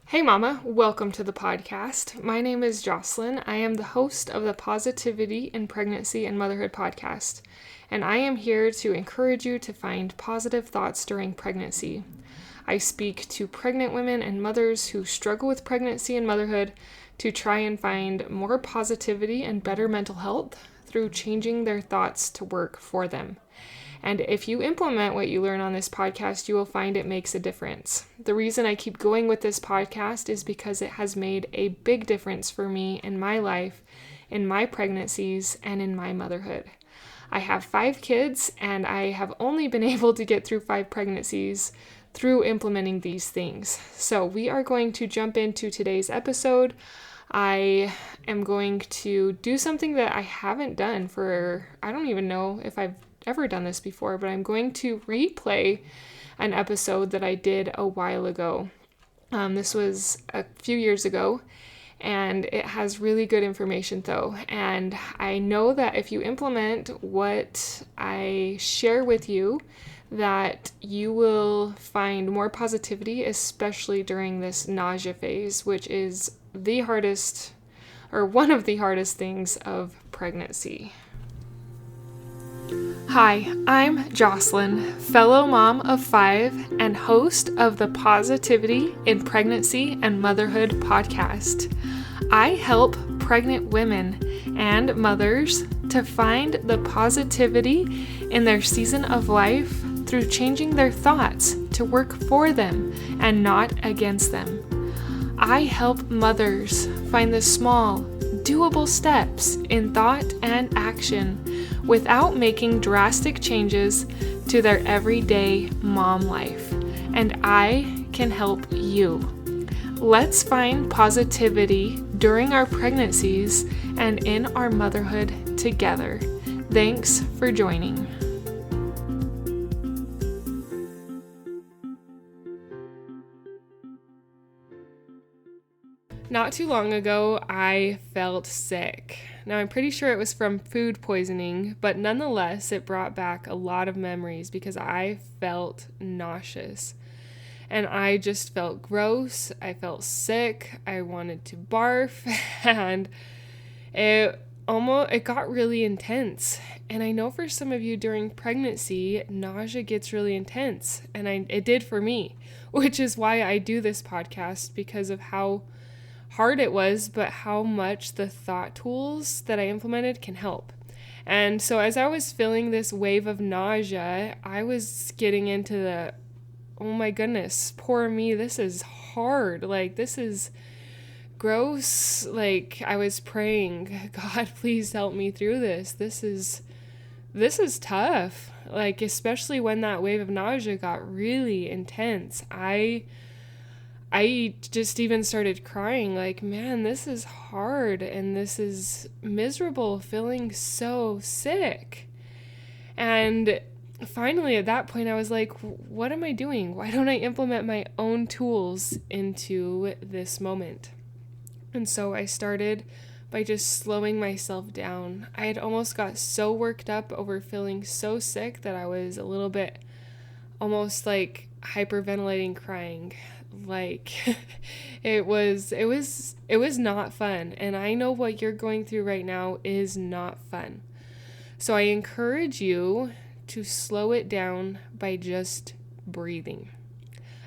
Hey Mama, welcome to the podcast. My name is Jocelyn. I am the host of the Positivity in Pregnancy and Motherhood podcast, and I am here to encourage you to find positive thoughts during pregnancy. I speak to pregnant women and mothers who struggle with pregnancy and motherhood to try and find more positivity and better mental health through changing their thoughts to work for them. And if you implement what you learn on this podcast, you will find it makes a difference. The reason I keep going with this podcast is because it has made a big difference for me in my life, in my pregnancies, and in my motherhood. I have 5 kids, and I have only been able to get through 5 pregnancies through implementing these things. So we are going to jump into today's episode. I am going to do something that I haven't done I don't even know if I've ever done this before, but I'm going to replay an episode that I did a while ago. This was a few years ago, and it has really good information though. And I know that if you implement what I share with you, that you will find more positivity, especially during this nausea phase, which is the hardest, or one of the hardest things of pregnancy. Hi, I'm Jocelyn, fellow mom of 5 and host of the Positivity in Pregnancy and Motherhood podcast. I help pregnant women and mothers to find the positivity in their season of life through changing their thoughts to work for them and not against them. I help mothers find the small, doable steps in thought and action without making drastic changes to their everyday mom life. And I can help you. Let's find positivity during our pregnancies and in our motherhood together. Thanks for joining. Not too long ago, I felt sick. Now, I'm pretty sure it was from food poisoning, but nonetheless, it brought back a lot of memories because I felt nauseous. And I just felt gross. I felt sick. I wanted to barf. And it got really intense. And I know for some of you during pregnancy, nausea gets really intense. And it did for me, which is why I do this podcast, because of how hard it was, but how much the thought tools that I implemented can help. And so as I was feeling this wave of nausea, I was getting into oh my goodness, poor me, this is hard. Like, this is gross. Like, I was praying, God, please help me through this. This is tough. Like, especially when that wave of nausea got really intense. I just even started crying, like, man, this is hard and this is miserable, feeling so sick. And finally, at that point, I was like, what am I doing? Why don't I implement my own tools into this moment? And so I started by just slowing myself down. I had almost got so worked up over feeling so sick that I was a little bit almost like hyperventilating, crying. Like, it was not fun. And I know what you're going through right now is not fun. So I encourage you to slow it down by just breathing.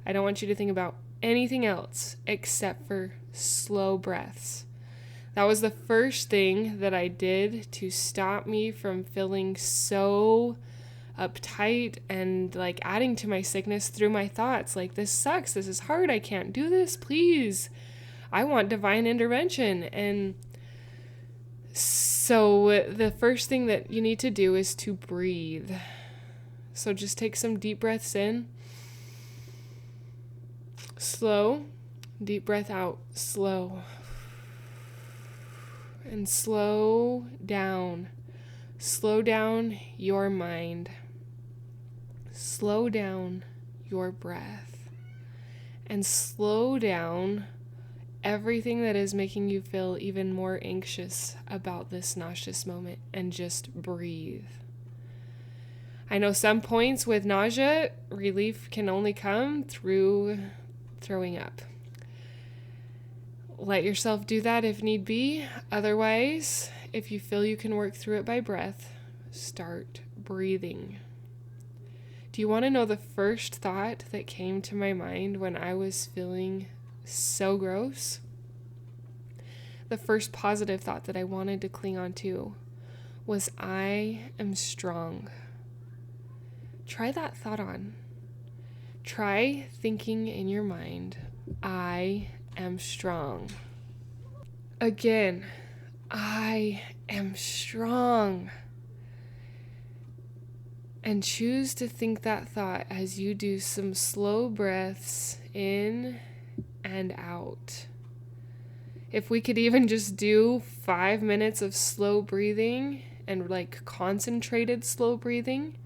I don't want you to think about anything else except for slow breaths. That was the first thing that I did to stop me from feeling so uptight and like adding to my sickness through my thoughts. Like, this sucks. This is hard. I can't do this. Please. I want divine intervention. And so the first thing that you need to do is to breathe. So just take some deep breaths in. Slow. Deep breath out. Slow. And slow down. Slow down your mind. Slow down your breath. And slow down everything that is making you feel even more anxious about this nauseous moment, and just breathe. I know some points with nausea, relief can only come through throwing up. let yourself do that if need be. Otherwise, if you feel you can work through it by breath, start breathing. Do you want to know the first thought that came to my mind when I was feeling so gross? The first positive thought that I wanted to cling on to was, I am strong. Try that thought on. Try thinking in your mind, I am strong. Again, I am strong. And choose to think that thought as you do some slow breaths in and out. If we could even just do 5 minutes of slow breathing and like concentrated slow breathing,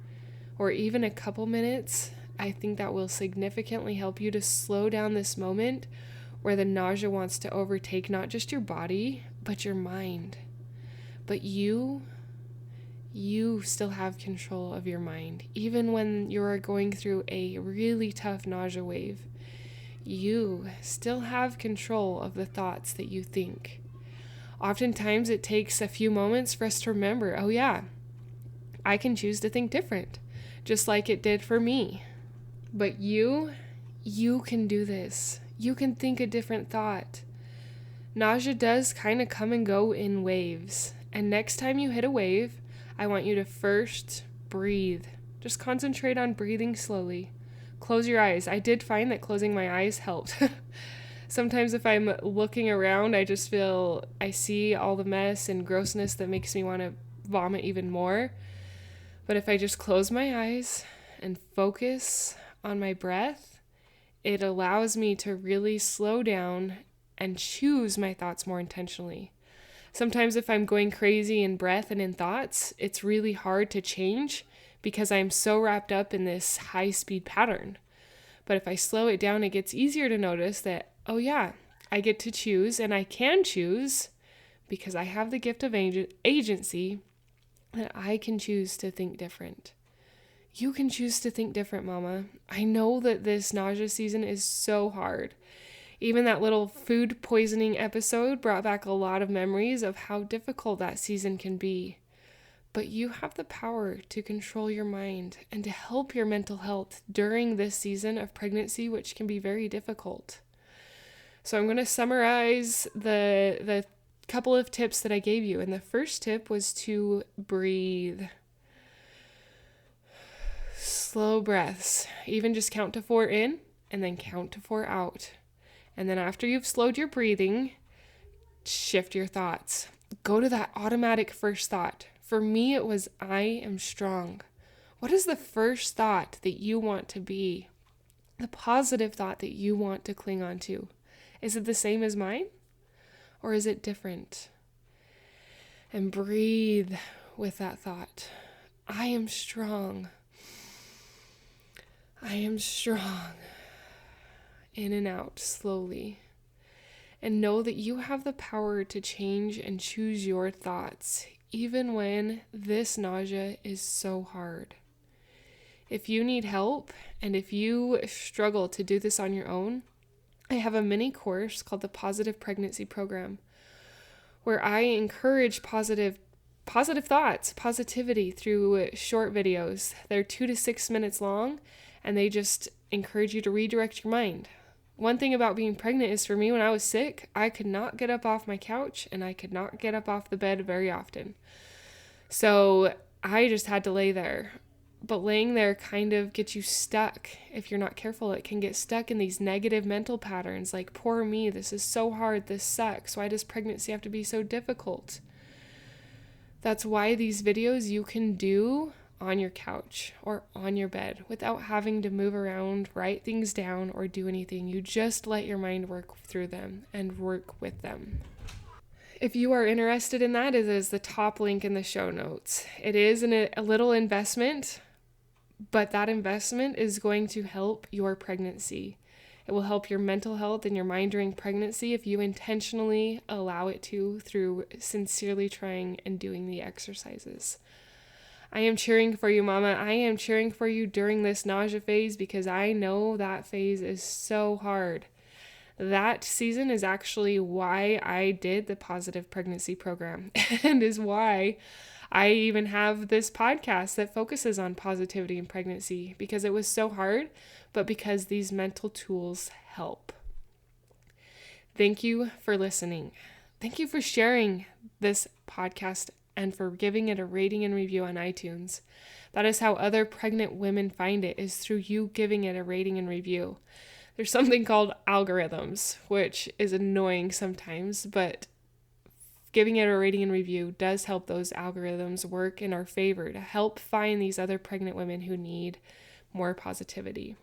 or even a couple minutes, I think that will significantly help you to slow down this moment where the nausea wants to overtake not just your body, but your mind. But you still have control of your mind. Even when you're going through a really tough nausea wave, you still have control of the thoughts that you think. Oftentimes it takes a few moments for us to remember, oh yeah, I can choose to think different, just like it did for me. But you can do this. You can think a different thought. Nausea does kind of come and go in waves. And next time you hit a wave, I want you to first breathe. Just concentrate on breathing slowly. Close your eyes. I did find that closing my eyes helped. Sometimes if I'm looking around, I just feel I see all the mess and grossness that makes me want to vomit even more. But if I just close my eyes and focus on my breath, it allows me to really slow down and choose my thoughts more intentionally. Sometimes if I'm going crazy in breath and in thoughts, it's really hard to change because I'm so wrapped up in this high-speed pattern. But if I slow it down, it gets easier to notice that, oh yeah, I get to choose, and I can choose because I have the gift of agency, that I can choose to think different. You can choose to think different, Mama. I know that this nausea season is so hard. Even that little food poisoning episode brought back a lot of memories of how difficult that season can be. But you have the power to control your mind and to help your mental health during this season of pregnancy, which can be very difficult. So I'm going to summarize the couple of tips that I gave you. And the first tip was to breathe. Slow breaths. Even just count to 4 in and then count to 4 out. And then after you've slowed your breathing, shift your thoughts. Go to that automatic first thought. For me, it was, I am strong. What is the first thought that you want to be? The positive thought that you want to cling on to? Is it the same as mine? Or is it different? And breathe with that thought. I am strong. I am strong. In and out slowly. And know that you have the power to change and choose your thoughts, even when this nausea is so hard. If you need help, and if you struggle to do this on your own, I have a mini course called the Positive Pregnancy Program, where I encourage positive thoughts, positivity through short videos. They're 2 to 6 minutes long, and they just encourage you to redirect your mind. One thing about being pregnant is, for me, when I was sick, I could not get up off my couch and I could not get up off the bed very often. So I just had to lay there. But laying there kind of gets you stuck. If you're not careful, it can get stuck in these negative mental patterns like, poor me, this is so hard, this sucks. Why does pregnancy have to be so difficult? That's why these videos you can do on your couch or on your bed without having to move around, write things down, or do anything. You just let your mind work through them and work with them. If you are interested in that, it is the top link in the show notes. It is a little investment, but that investment is going to help your pregnancy. It will help your mental health and your mind during pregnancy if you intentionally allow it to, through sincerely trying and doing the exercises. I am cheering for you, Mama. I am cheering for you during this nausea phase because I know that phase is so hard. That season is actually why I did the positive pregnancy program and is why I even have this podcast that focuses on positivity in pregnancy, because it was so hard, but because these mental tools help. Thank you for listening. Thank you for sharing this podcast and for giving it a rating and review on iTunes. That is how other pregnant women find it, is through you giving it a rating and review. There's something called algorithms, which is annoying sometimes, but giving it a rating and review does help those algorithms work in our favor to help find these other pregnant women who need more positivity.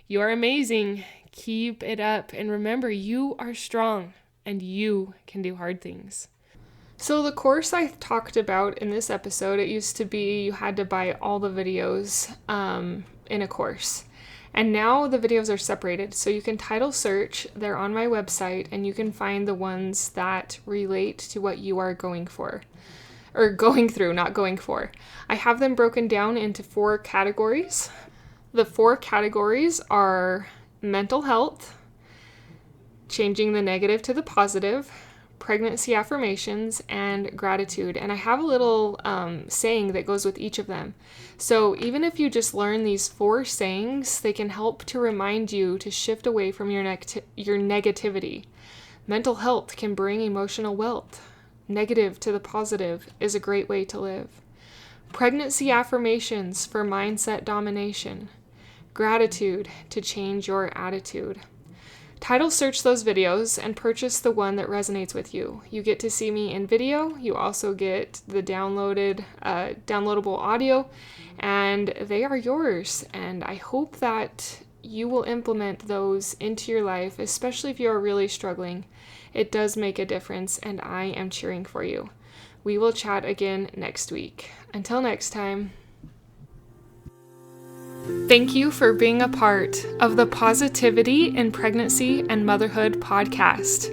You are amazing. Keep it up. And remember, you are strong and you can do hard things. So the course I talked about in this episode, it used to be you had to buy all the videos in a course. And now the videos are separated. So you can title search, they're on my website, and you can find the ones that relate to what you are going for. Or going through, not going for. I have them broken down into 4 categories. The 4 categories are mental health, changing the negative to the positive, pregnancy affirmations, and gratitude. And I have a little saying that goes with each of them. So even if you just learn these 4 sayings, they can help to remind you to shift away from your negativity. Mental health can bring emotional wealth. Negative to the positive is a great way to live. Pregnancy affirmations for mindset domination. Gratitude to change your attitude. Title search those videos and purchase the one that resonates with you. You get to see me in video. You also get the downloadable audio, and they are yours. And I hope that you will implement those into your life, especially if you are really struggling. It does make a difference, and I am cheering for you. We will chat again next week. Until next time. Thank you for being a part of the Positivity in Pregnancy and Motherhood podcast,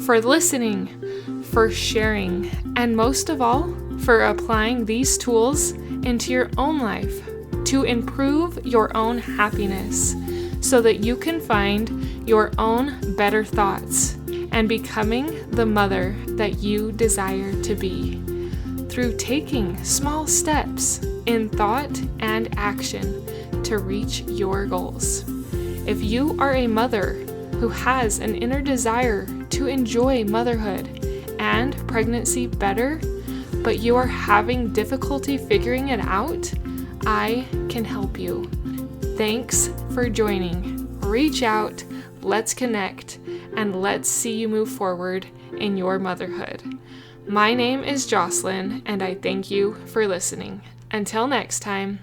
for listening, for sharing, and most of all, for applying these tools into your own life to improve your own happiness so that you can find your own better thoughts and becoming the mother that you desire to be through taking small steps in thought and action to reach your goals. If you are a mother who has an inner desire to enjoy motherhood and pregnancy better, but you are having difficulty figuring it out, I can help you. Thanks for joining. Reach out, let's connect, and let's see you move forward in your motherhood. My name is Jocelyn, and I thank you for listening. Until next time.